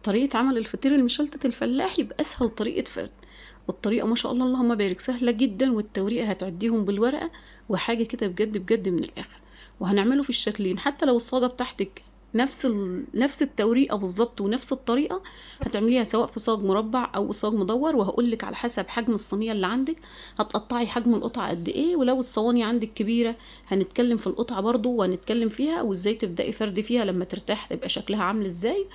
طريقة عمل الفطير المشلتت الفلاحي بأسهل طريقة فرد. والطريقة ما شاء الله اللهم بارك سهلة جدا، والتوريقة هتعديهم بالورقة، وحاجة كده بجد بجد من الآخر. وهنعمله في الشكلين، حتى لو الصاجة بتاعتك نفس التوريقة بالظبط ونفس الطريقة، هتعمليها سواء في صاج مربع أو صاج مدور. وهقولك على حسب حجم الصينية اللي عندك هتقطعي حجم القطعة قد ايه، ولو الصواني عندك كبيرة هنتكلم في القطعة برضو، وهنتكلم فيها وازاي تبدأي فرد فيها لما ترتاح تبقى شكلها عامل ازاي.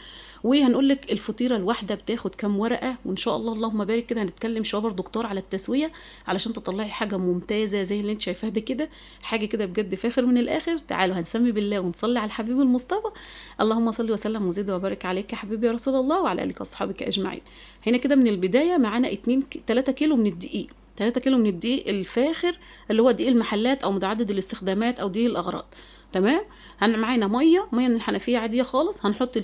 وهنقولك الفطيرة الواحدة بتاخد كام ورقة، وان شاء الله اللهم بارك كده هنتكلم شوية برضو كتار على التسوية علشان تطلعي حاجة ممتازة زي اللي انت شايفاها دي كده، حاجة كده بجد فاخر من الآخر. تعالوا هنسمي بالله ونصلي على الحبيب المصطفى. اللهم صل وسلم وزد وبارك عليك يا حبيبي يا رسول الله وعلى آلك وأصحابك أجمعين. هنا كده من البداية معانا 3 كيلو من الدقيق. 3 كيلو من الدقيق الفاخر اللي هو دقيق المحلات او متعدد الاستخدامات او دقيق الاغراض. تمام. معانا ميه من الحنفيه عاديه خالص. هنحط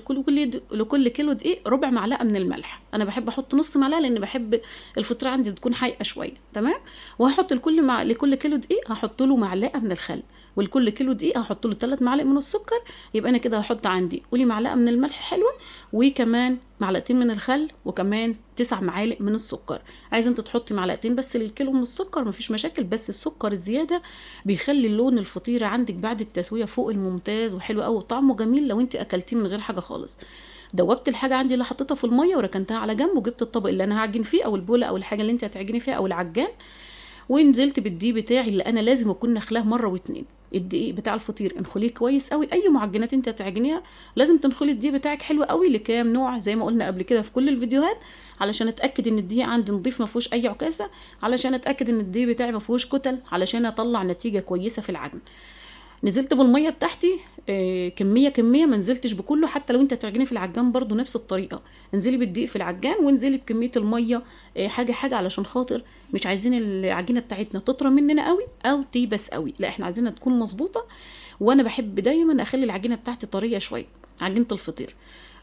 لكل كيلو دقيق ربع معلقه من الملح. انا بحب احط نص معلقه لان بحب الفطيره عندي تكون حايقه شويه. تمام. وهحط لكل كيلو دقيق هحط له معلقه من الخل، ولكل كيلو دقيق هحط له 3 معالق من السكر. يبقى انا كده هحط عندي قولي معلقه من الملح حلوه، وكمان معلقتين من الخل، وكمان 9 معالق من السكر. عايزه انت تحطي معلقتين بس للكيلو من السكر مفيش مشاكل، بس السكر الزياده بيخلي لون الفطيره عندك بعد التسويه فوق الممتاز وحلو قوي وطعمه جميل لو انت اكلتيه من غير حاجه خالص. دوبت الحاجه عندي اللي حطيتها في الميه وركنتها على جنب، وجبت الطبق اللي انا هعجن فيه او البوله او الحاجه اللي انت هتعجني فيها او العجان، ونزلت بالدقيق بتاعي اللي انا لازم اكون نخلاه مره واتنين. الدقيق بتاع الفطير انخليه كويس قوي. اي معجنات انت هتعجنيها لازم تنخلي الدقيق بتاعك حلو قوي. لكام نوع زي ما قلنا قبل كده في كل الفيديوهات، علشان اتاكد ان الدقيق عندي نضيف ما فيهوش اي عكاسه، علشان اتاكد ان الدقيق بتاعي ما فيهوش كتل، علشان اطلع نتيجه كويسه في العجن. نزلت بالميه بتاعتي كميه ما نزلتش بكله. حتى لو انت هتعجني في العجان برضو نفس الطريقه، انزلي بالدقيق في العجان وانزلي بكميه الميه حاجه حاجه، علشان خاطر مش عايزين العجينه بتاعتنا تطرى مننا قوي او تيبس قوي، لا احنا عايزينها تكون مظبوطه. وانا بحب دايما اخلي العجينه بتاعتي طريه شويه. عجينه الفطير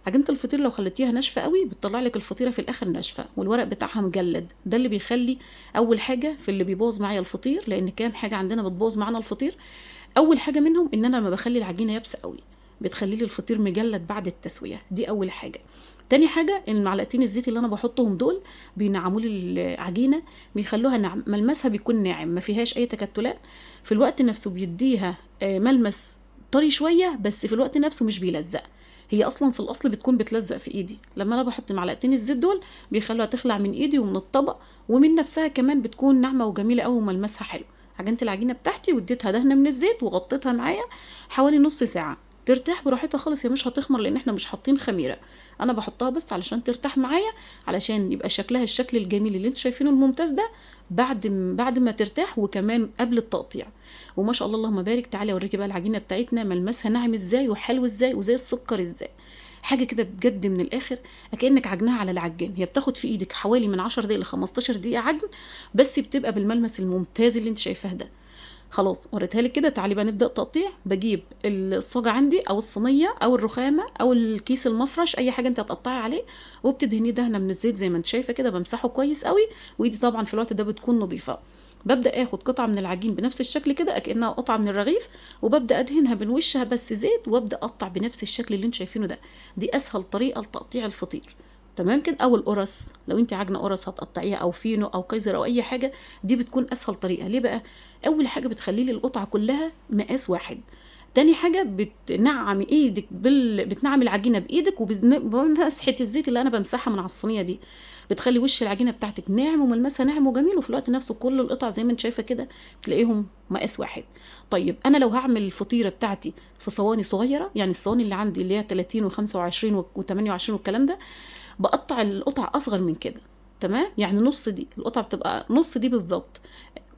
عجينه الفطير لو خليتيها ناشفه قوي بتطلع لك الفطيره في الاخر ناشفه والورق بتاعها مجلد. ده اللي بيخلي اول حاجه في اللي بيبوظ معايا الفطير، لان كام حاجه عندنا بتبوظ معانا الفطير. اول حاجه منهم ان انا لما بخلي العجينه يابسه قوي بتخلي لي الفطير مجلد بعد التسويه. دي اول حاجه. تاني حاجه ان معلقتين الزيت اللي انا بحطهم دول بينعموا لي العجينه، بيخلوها ناعم، ملمسها بيكون ناعم ما فيهاش اي تكتلات. في الوقت نفسه بيديها ملمس طري شويه، بس في الوقت نفسه مش بيلزق. هي اصلا في الاصل بتكون بتلزق في ايدي. لما انا بحط معلقتين الزيت دول بيخلوها تخلع من ايدي ومن الطبق، ومن نفسها كمان بتكون ناعمه وجميله قوي وملمسها حلو. عجنت العجينه بتاعتي واديتها دهنه من الزيت وغطيتها معايا حوالي نص ساعه ترتاح براحتها خالص. هي مش هتخمر لان احنا مش حاطين خميره، انا بحطها بس علشان ترتاح معايا، علشان يبقى شكلها الشكل الجميل اللي انتوا شايفينه الممتاز ده بعد ما ترتاح، وكمان قبل التقطيع. وما شاء الله اللهم بارك. تعالي اوريكي بقى العجينه بتاعتنا ملمسها ناعم ازاي وحلو ازاي وزي السكر ازاي. حاجه كده بجد من الاخر كانك عجنها على العجان. هي بتاخد في ايدك حوالي من 10 دقايق ل 15 دقيقه عجن، بس بتبقى بالملمس الممتاز اللي انت شايفاه ده. خلاص وريتها لك كده. تعالي بقى نبدا تقطيع. بجيب الصاجه عندي او الصينيه او الرخامه او الكيس المفرش، اي حاجه انت هتقطعي عليه، وبتدهنيه دهنه من الزيت زي ما انت شايفه كده. بمسحه كويس قوي، وايدي طبعا في الوقت ده بتكون نظيفه. ببدا اخد قطعه من العجين بنفس الشكل كده كانها قطعه من الرغيف، وببدا ادهنها من وشها بس زيت، وابدا اقطع بنفس الشكل اللي انتوا شايفينه ده. دي اسهل طريقه لتقطيع الفطير. تمام كده. او القرص لو انت عاجنه قرص هتقطعيها، او فينو او كايزر او اي حاجه، دي بتكون اسهل طريقه. ليه بقى؟ اول حاجه بتخلي لي القطعه كلها مقاس واحد. تاني حاجه بتنعم ايدك بتنعم العجينه بايدك وبمسحه الزيت اللي انا بمسحها من على الصينيه دي، بتخلي وش العجينه بتاعتك ناعم وملمسها ناعم وجميل، وفي الوقت نفسه كل القطع زي ما انت شايفه كده تلاقيهم مقاس واحد. طيب انا لو هعمل الفطيره بتاعتي في صواني صغيره، يعني الصواني اللي عندي اللي هي 30 و25 و28 والكلام ده، بقطع القطع اصغر من كده. تمام. يعني نص دي القطعه بتبقى نص دي بالظبط.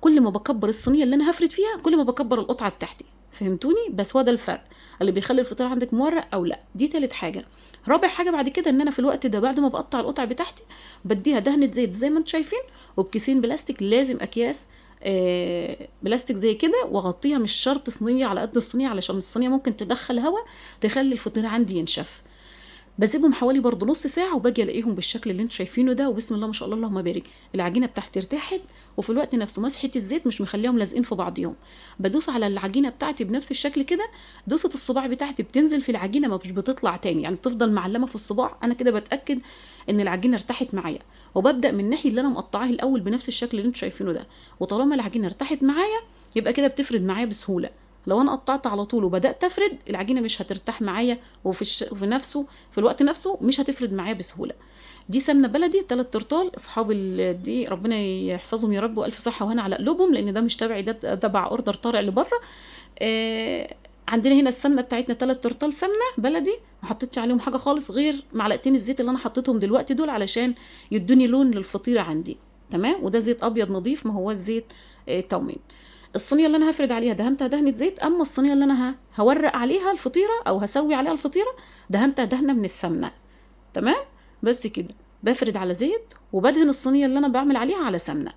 كل ما بكبر الصينيه اللي انا هفرد فيها كل ما بكبر القطعه بتاعتي. فهمتوني؟ بس هو ده الفرق اللي بيخلي الفطير عندك مورق او لا. دي تالت حاجه. رابع حاجه بعد كده ان انا في الوقت ده بعد ما بقطع القطع بتاعتي بديها دهنه زيت زي ما انتم شايفين، وبكيسين بلاستيك. لازم اكياس بلاستيك زي كده، واغطيها. مش شرط صينيه على قد الصينيه، علشان الصينيه ممكن تدخل هواء تخلي الفطير عندي ينشف. بسيبهم حوالي برضو نص ساعه وباجي الاقيهم بالشكل اللي انتوا شايفينه ده، وبسم الله ما شاء الله اللهم بارك. العجينه بتاعتي ارتاحت، وفي الوقت نفسه مسحه الزيت مش مخليهم لازقين في بعضيهم. بدوس على العجينه بتاعتي بنفس الشكل كده، دوسه الصباع بتاعتي بتنزل في العجينه، مش بتطلع تاني، يعني بتفضل معلمه في الصباع. انا كده بتاكد ان العجينه ارتاحت معايا. وببدا من الناحيه اللي انا مقطعاها الاول بنفس الشكل اللي انتوا شايفينه ده، وطالما العجينه ارتاحت معايا يبقى كده بتفرد معايا بسهوله. لو انا قطعت على طول وبدات افرد، العجينه مش هترتاح معايا، وفي نفسه في الوقت نفسه مش هتفرد معايا بسهوله. دي سمنه بلدي 3 ترطال. اصحاب دي ربنا يحفظهم يا رب، والف صحه وهنا على قلوبهم، لان ده مش تبعي، ده تبع اوردر طارئ لبره. عندنا هنا السمنه بتاعتنا 3 ترطال سمنه بلدي، ما حطيتش عليهم حاجه خالص غير معلقتين الزيت اللي انا حطيتهم دلوقتي دول، علشان يدوني لون للفطيره عندي. تمام. وده زيت ابيض نظيف، ما هو زيت تومين. الصينيه اللي انا هفرد عليها دهنتها دهنه زيت، اما الصينيه اللي انا هورق عليها الفطيره او هسوي عليها الفطيره دهنتها دهنه من السمنه. تمام. بس كده بفرد على زيت، وبدهن الصينيه اللي انا بعمل عليها على سمنه.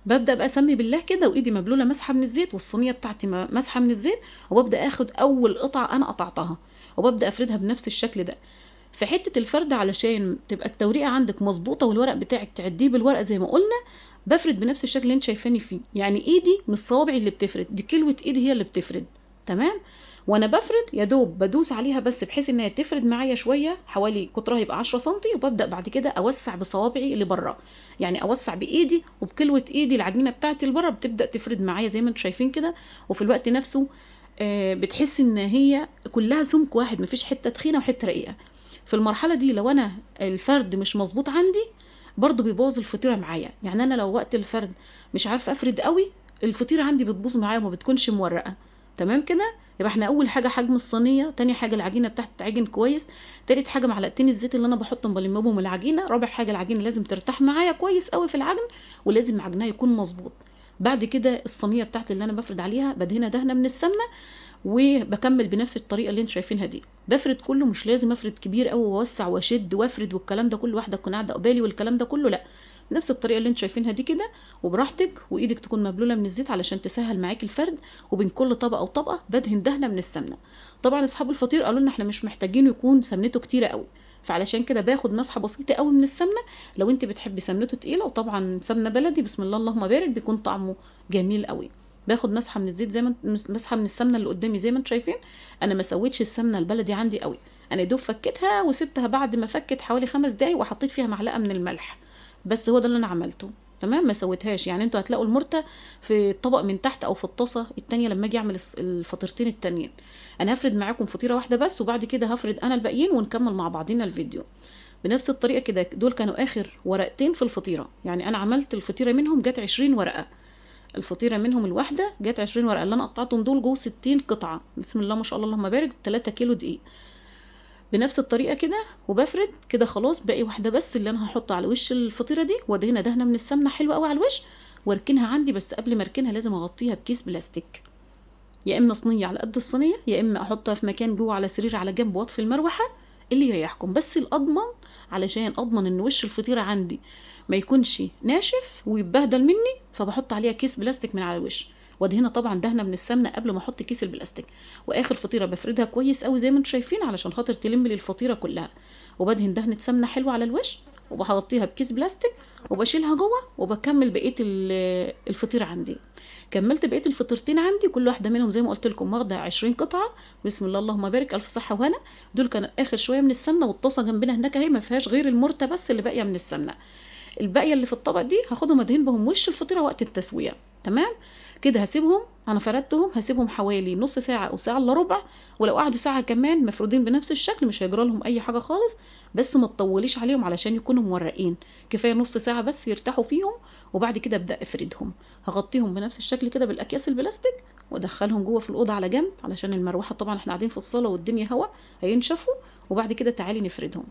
ببدا بقى اسمي بالله كده، وايدي مبلوله مسحه من الزيت، والصينيه بتاعتي مسحه من الزيت، وببدا اخد اول قطعه انا قطعتها وببدا افردها بنفس الشكل ده. في حته الفرد علشان تبقى التوريقه عندك مظبوطه والورق بتاعك تعديه بالورقه زي ما قلنا، بفرد بنفس الشكل اللي انت شايفاني فيه، يعني ايدي مش صوابعي اللي بتفرد، دي كلوه ايدي هي اللي بتفرد. تمام. وانا بفرد يا دوب بدوس عليها بس بحيث انها تفرد معايا شويه، حوالي قطرها يبقى 10 سم، وببدا بعد كده اوسع بصوابعي اللي بره، يعني اوسع بايدي وبكلوه ايدي العجينه بتاعتي اللي بره بتبدا تفرد معايا زي ما انتم شايفين كده. وفي الوقت نفسه بتحس ان هي كلها سمك واحد، مفيش حته تخينه وحته رقيقه. في المرحله دي لو انا الفرد مش مظبوط عندي برضو بيبوظ الفطيره معايا، يعني انا لو وقت الفرد مش عارفه افرد قوي الفطيره عندي بتبوظ معايا وما بتكونش مورقه. تمام كده. يبقى احنا اول حاجه حجم الصينيه، تاني حاجه العجينه بتاعتي تتعجن كويس، تالت حاجه معلقتين الزيت اللي انا بحطهم بلمهم العجينه، رابع حاجه العجينه لازم ترتاح معايا كويس قوي في العجن، ولازم عجنها يكون مظبوط. بعد كده الصينيه بتاعتي اللي انا بفرد عليها بدهنها دهنه من السمنه، وبكمل بنفس الطريقه اللي انتوا شايفينها دي. بفرد كله، مش لازم افرد كبير قوي واوسع واشد وافرد والكلام ده كله، واحده تكون قاعده قبالي والكلام ده كله، لا، نفس الطريقه اللي انتوا شايفينها دي كده، وبراحتك، وايدك تكون مبلوله من الزيت علشان تسهل معاكي الفرد. وبين كل طبقه وطبقه بدهن دهنه من السمنه. طبعا اصحاب الفطير قالوا لنا احنا مش محتاجين يكون سمنته كتيره قوي، فعلشان كده باخد مسحه بسيطه قوي من السمنه. لو انت بتحبي سمنته تقيله، وطبعا سمنه بلدي بسم الله اللهم بارك بيكون طعمه جميل قوي. باخد مسحه من الزيت زي ما مسحه من السمنه اللي قدامي زي ما انتم شايفين. انا ما سويتش السمنه البلدي عندي قوي، انا دوب فكيتها وسبتها بعد ما فكت حوالي 5 دقايق، وحطيت فيها معلقه من الملح. بس هو ده اللي انا عملته. تمام. ما سويتهاش، يعني انتوا هتلاقوا المرته في الطبق من تحت او في الطاسه التانية لما اجي اعمل الفطيرتين التانيين. انا هفرد معاكم فطيره واحده بس، وبعد كده هفرد انا الباقيين ونكمل مع بعضينا الفيديو. بنفس الطريقه كده، دول كانوا اخر ورقتين في الفطيره، يعني انا عملت الفطيره منهم جت 20 ورقه. الفطيره منهم الواحده جت 20 ورقه، اللي انا قطعتهم دول جوه 60 قطعه، بسم الله ما شاء الله اللهم بارك، 3 كيلو دقيق. بنفس الطريقه كده وبفرد كده خلاص. باقي واحده بس اللي انا هحطها على وش الفطيره دي، وادهنها دهنه من السمنه حلوه قوي على الوش، واركنها عندي. بس قبل ما اركنها لازم اغطيها بكيس بلاستيك، يا اما صينيه على قد الصينيه، يا اما احطها في مكان جوه على سرير على جنب واطفي المروحه، اللي يريحكم. بس الاضمن علشان اضمن ان وش الفطيره عندي ما يكونش ناشف ويتبهدل مني، فبحط عليها كيس بلاستيك من على الوش، وادهنها طبعا دهنه من السمنه قبل ما احط كيس البلاستيك. واخر فطيره بفردها كويس قوي زي ما انتم شايفين علشان خاطر تلم لي الفطيره كلها، وبدهن دهنه سمنه حلوه على الوش، وبحطيها بكيس بلاستيك وبشيلها جوه، وبكمل بقيه الفطيره عندي. كملت بقيه الفطيرتين عندي، كل واحده منهم زي ما قلت لكم واخده 20 قطعه، بسم الله اللهم بارك، الف صحه وهنا. دول كانوا اخر شويه من السمنه، والطاسه جنبنا هناك اهي ما فيهاش غير المرته بس اللي باقيه من السمنه. الباقيه اللي في الطبق دي هاخدهم ادهن بهم وش الفطيره وقت التسويه. تمام كده. هسيبهم، انا فردتهم، هسيبهم حوالي نص ساعه او ساعه الا ربع، ولو قعدوا ساعه كمان مفرودين بنفس الشكل مش هيجرى لهم اي حاجه خالص، بس ما تطوليش عليهم علشان يكونوا مورقين، كفايه نص ساعه بس يرتاحوا فيهم. وبعد كده ابدا افردهم، هغطيهم بنفس الشكل كده بالاكياس البلاستيك، وادخلهم جوه في الاوضه على جنب علشان المروحه طبعا احنا قاعدين في الصاله والدنيا هوا هينشفوا. وبعد كده تعالي نفردهم.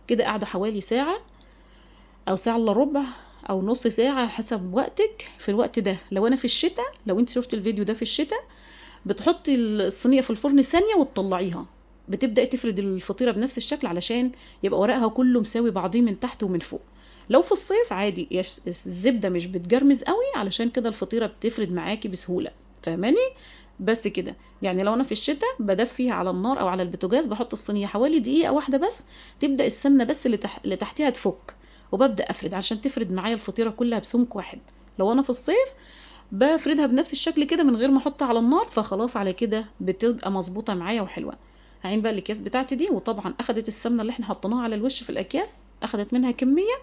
كده قاعده حوالي ساعه او ساعه الا ربع او نص ساعه حسب وقتك. في الوقت ده لو انا في الشتاء، لو انت شفت الفيديو ده في الشتاء، بتحطي الصينيه في الفرن ثانيه وتطلعيها، بتبداي تفرد الفطيره بنفس الشكل علشان يبقى ورقها كله مساوي بعضيه من تحت ومن فوق. لو في الصيف عادي الزبده مش بتجرمز قوي، علشان كده الفطيره بتفرد معاكي بسهوله. فاهماني؟ بس كده. يعني لو انا في الشتاء بدفي على النار او على البوتاجاز، بحط الصينيه حوالي دقيقه واحده بس، تبدا السمنه بس اللي تحتيها تفك، وببدا افرد عشان تفرد معايا الفطيره كلها بسمك واحد. لو انا في الصيف بفردها بنفس الشكل كده من غير ما احطها على النار، فخلاص على كده بتبقى مظبوطه معايا وحلوه. هعين بقى الاكياس بتاعتي دي، وطبعا اخدت السمنه اللي احنا حطيناها على الوش في الاكياس اخدت منها كميه،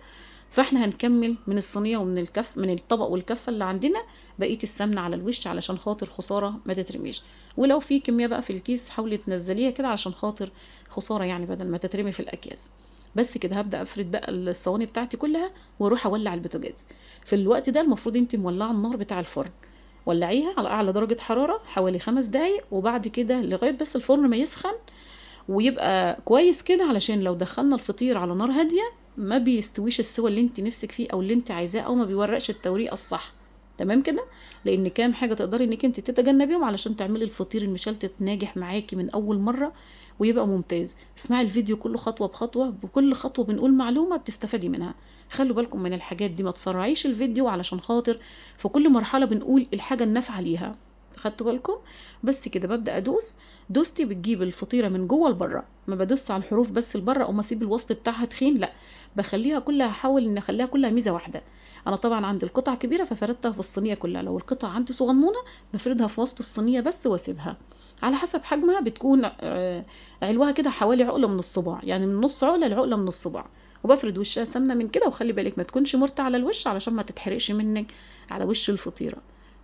فاحنا هنكمل من الصينيه ومن الكف من الطبق والكفه اللي عندنا بقيه السمنه على الوش علشان خاطر خساره ما تترميش. ولو في كميه بقى في الكيس حاولي تنزليها كده علشان خاطر خساره يعني بدل ما تترمي في الاكياس. بس كده هبدا افرد بقى الصواني بتاعتي كلها واروح اولع البوتاجاز. في الوقت ده المفروض انت مولعه النار بتاع الفرن، ولعيها على اعلى درجه حراره حوالي 5 دقايق، وبعد كده لغايه بس الفرن ما يسخن ويبقى كويس كده، علشان لو دخلنا الفطير على نار هاديه ما بيستويش السوى اللي انت نفسك فيه او اللي انت عايزاه، او ما بيورقش التوريقه الصح. تمام كده. لان كام حاجه تقدري انك انت تتجنبيهم علشان تعملي الفطير المشلتت ناجح معاكي من اول مره ويبقى ممتاز. اسمعي الفيديو كله خطوه بخطوه، بكل خطوه بنقول معلومه بتستفادي منها. خلوا بالكم من الحاجات دي، ما تسرعيش الفيديو علشان خاطر في كل مرحله بنقول الحاجه النافعه ليها. خدتوا بالكم؟ بس كده ببدا ادوس. دوستي بتجيب الفطيره من جوه لبره، ما بدوس على الحروف بس لبره او ما اسيب الوسط بتاعها تخين، لا، بخليها كلها، احاول ان اخليها كلها ميزه واحده. انا طبعا عندي القطع كبيره ففردتها في الصينيه كلها، لو القطع عندي صغنونه بفردها في وسط الصينيه بس واسيبها على حسب حجمها. بتكون علوها كده حوالي عقله من الصباع، يعني من نص عقله لعقله من الصباع. وبفرد وشها سمنه من كده، وخلي بالك ما تكونش مرتة على الوش علشان ما تتحرقش منك على وش الفطيره.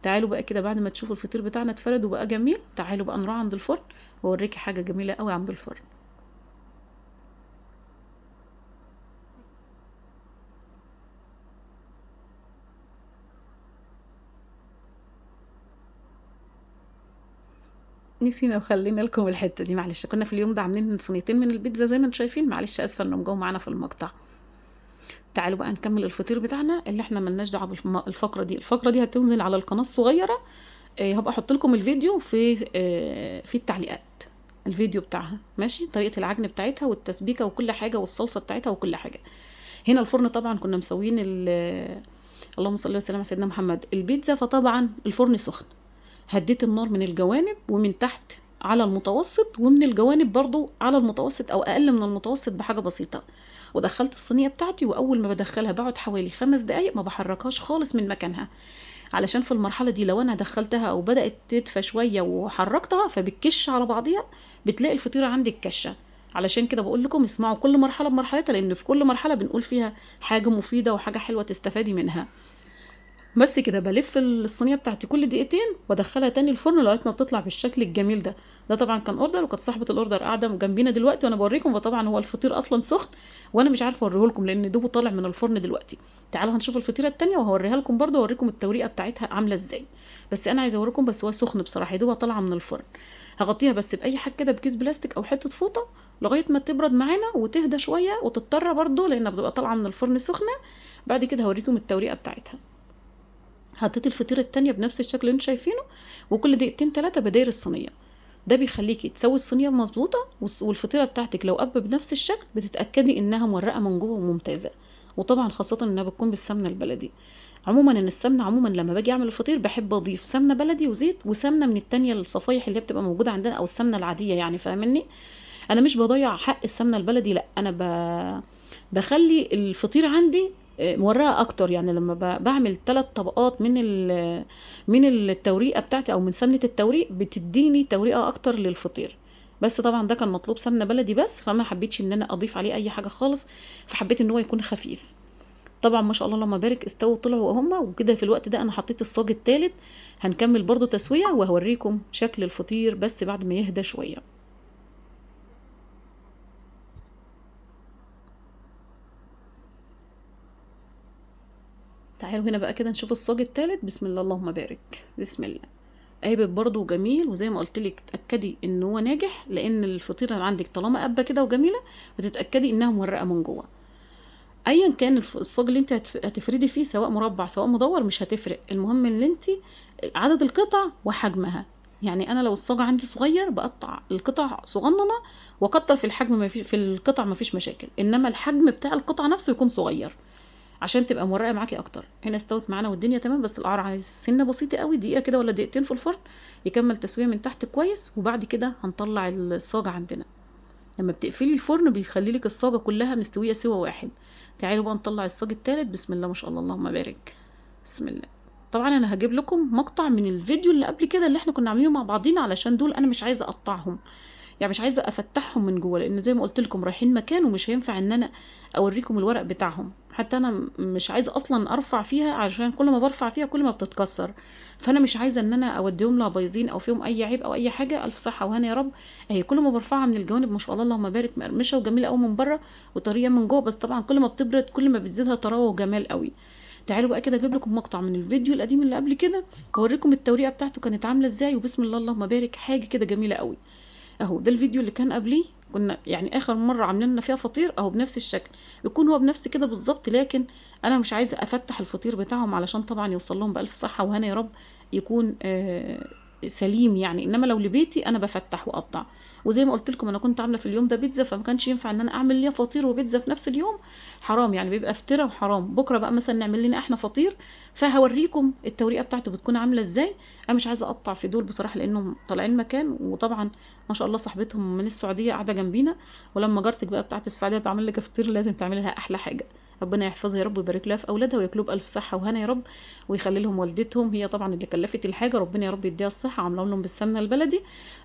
تعالوا بقى كده بعد ما تشوفوا الفطير بتاعنا اتفرد وبقى جميل، تعالوا بقى نروح عند الفرن واوريكي حاجه جميله قوي عند الفرن. نسينا وخلينا لكم الحته دي، معلش كنا في اليوم ده عاملين صينيتين من البيتزا زي ما انتم شايفين، معلش اسفه انهم جو معانا في المقطع. تعالوا بقى نكمل الفطير بتاعنا اللي احنا ملناش دعوه بالفقره دي. الفقره دي هتنزل على القناه الصغيره، هبقى احط لكم الفيديو في التعليقات، الفيديو بتاعها ماشي، طريقه العجن بتاعتها والتسبيكه وكل حاجه والصلصه بتاعتها وكل حاجه. هنا الفرن طبعا كنا مسويين اللهم صل وسلم على سيدنا محمد البيتزا، فطبعا الفرن سخن. هديت النار من الجوانب ومن تحت على المتوسط، ومن الجوانب برضو على المتوسط او اقل من المتوسط بحاجه بسيطه. ودخلت الصينيه بتاعتي، واول ما بدخلها بقعد حوالي 5 دقايق ما بحركهاش خالص من مكانها، علشان في المرحله دي لو انا دخلتها او بدات تدفى شويه وحركتها فبتكش على بعضيها، بتلاقي الفطيره عندك كشه. علشان كده بقول لكم اسمعوا كل مرحله بمرحلتها، لان في كل مرحله بنقول فيها حاجه مفيده وحاجه حلوه تستفادي منها. بس كده بلف الصينيه بتاعتي كل دقيقتين وادخلها تاني الفرن لغايه ما بتطلع بالشكل الجميل ده. ده طبعا كان اوردر، وكانت صاحبه الاوردر قاعده جنبينا دلوقتي وانا بوريكم، وطبعا هو الفطير اصلا سخن وانا مش عارفه اوريه لكم لان دوبه طالع من الفرن دلوقتي. تعالوا هنشوف الفطيره التانية وهوريها لكم برده، واوريكم التوريقه بتاعتها عامله ازاي. بس انا عايزه اوريكم، بس هو سخن بصراحه، يا دوبه طالعه من الفرن. هغطيها بس باي حاجه كده، بكيس بلاستيك او حته فوطه، لغايه ما تبرد معانا وتهدى شويه وتضطر برده لانها بتبقى طالعه من الفرن سخنه. بعد كده هوريكم التوريقه بتاعتها. حطيت الفطيرة التانية بنفس الشكل اللي انتوا شايفينه، وكل دقيقتين 3 بداير الصينية. ده بيخليكي تسوي الصينية مظبوطة، والفطيرة بتاعتك لو قب بنفس الشكل بتتأكدي انها مورقة من جوه وممتازة. وطبعا خاصة انها بتكون بالسمنة البلدي. عموما ان السمنة عموما لما باجي اعمل الفطير بحب اضيف سمنة بلدي وزيت، وسمنة من التانية الصفايح اللي هي بتبقى موجودة عندنا، او السمنة العادية يعني، فاهمني؟ انا مش بضيع حق السمنة البلدي، لا، انا بخلي الفطير عندي مورقه اكتر. يعني لما بعمل 3 طبقات من التوريقه بتاعتي او من سمنه التوريق بتديني توريقه اكتر للفطير. بس طبعا ده كان مطلوب سمنه بلدي بس، فما حبيتش ان انا اضيف عليه اي حاجه خالص، فحبيت ان هو يكون خفيف. طبعا ما شاء الله اللهم بارك استووا طلعوا هما وكده. في الوقت ده انا حطيت الصاج التالت، هنكمل برضو تسويه وهوريكم شكل الفطير بس بعد ما يهدى شويه. تعالوا هنا بقى كده نشوف الصاج التالت. بسم الله اللهم بارك، بسم الله. قابب برضو جميل، وزي ما قلت لك تاكدي ان هو ناجح، لان الفطيره اللي عندك طالما قابه كده وجميله بتتاكدي انها مورقه من جوه. ايا كان الصاج اللي انت هتفردي فيه، سواء مربع سواء مدور مش هتفرق، المهم ان انت عدد القطع وحجمها. يعني انا لو الصاج عندي صغير بقطع القطع صغننه واكتر في الحجم، ما في القطع ما فيش مشاكل، انما الحجم بتاع القطع نفسه يكون صغير عشان تبقى مورقه معاكي اكتر. هنا استوت معانا والدنيا تمام، بس القعر عايز سنه بسيطه قوي، دقيقه كده ولا دقيقتين في الفرن يكمل تسويه من تحت كويس. وبعد كده هنطلع الصاج عندنا. لما بتقفلي الفرن بيخلي لك الصاجه كلها مستويه سوا واحد. تعالوا بقى نطلع الصاج التالت. بسم الله ما شاء الله اللهم بارك. بسم الله. طبعا انا هجيب لكم مقطع من الفيديو اللي قبل كده اللي احنا كنا عاملينه مع بعضينا، علشان دول انا مش عايزه اقطعهم، يعني مش عايزه افتحهم من جوه، لان زي ما قلت لكم رايحين مكان ومش هينفع ان انا اوريكم الورق بتاعهم. حتى انا مش عايزه اصلا ارفع فيها، عشان كل ما برفع فيها كل ما بتتكسر. فانا مش عايزه ان انا اوديهم لها بايظين او فيهم اي عيب او اي حاجه. الف صحه وهنا يا رب. اهي كل ما برفعها من الجوانب ما شاء الله اللهم بارك مقرمشه وجميله قوي من بره وطريه من جوه، بس طبعا كل ما بتبرد كل ما بتزيدها طراوه وجمال قوي. تعالوا بقى كده اجيب لكم مقطع من الفيديو القديم اللي قبل كده واوريكم التوريقه بتاعته كانت عامله ازاي. وبسم الله اللهم بارك حاجه كده جميله قوي. اهو ده الفيديو اللي كان قبليه، كنا يعني اخر مره عاملين لنا فيها فطير اهو بنفس الشكل، يكون هو بنفس كده بالظبط. لكن انا مش عايزه افتح الفطير بتاعهم علشان طبعا يوصل لهم بالف صحه وهنا يا رب، يكون سليم يعني. انما لو لبيتي انا بفتح واقطع. وزي ما قلت لكم انا كنت عامله في اليوم ده بيتزا، فما كانش ينفع ان انا اعمل ليا فطير وبيتزا في نفس اليوم، حرام يعني، بيبقى افتراء وحرام. بكره بقى مثلا نعمل لنا احنا فطير، فهوريكم التوريقه بتاعته بتكون عامله ازاي. انا مش عايزه اقطع في دول بصراحه لانهم طالعين مكان، وطبعا ما شاء الله صاحبتهم من السعوديه قاعده جنبينا، ولما جارتك بقى بتاعت السعوديه تعمل لك فطير لازم تعمل لها احلى حاجه. ربنا يحفظها يا رب ويبارك لها في اولادها وياكلوا بالف صحه وهنا يا رب، ويخلي لهم والدتهم هي طبعا اللي كلفت الحاجه، ربنا يا رب يديها الصحه، عامله لهم بالسمنه البلدي.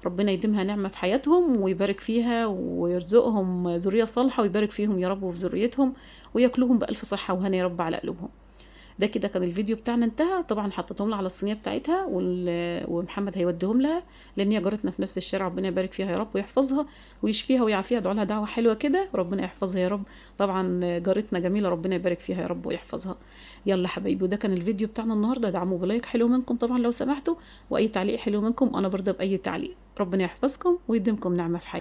ربنا يديمها نعمه في حياتهم ويبارك فيها ويرزقهم ذريه صالحه ويبارك فيهم يا رب وفي ذريتهم، وياكلوهم بالف صحه وهنا يا رب على قلوبهم. ده كده كان الفيديو بتاعنا انتهى. طبعا حطيتهم لها على الصينيه بتاعتها ومحمد هيوديهم لها لان هي جارتنا في نفس الشارع. ربنا يبارك فيها يا رب ويحفظها ويشفيها ويعافيها. ادعوا لها دعوه حلوه كده ربنا يحفظها يا رب. طبعا جارتنا جميله ربنا يبارك فيها يا رب ويحفظها. يلا حبايبي، وده كان الفيديو بتاعنا النهارده. دعموا بلايك حلو منكم طبعا لو سمحتوا، واي تعليق حلو منكم انا برضه باي تعليق. ربنا يحفظكم ويديمكم نعمه في حياتكم.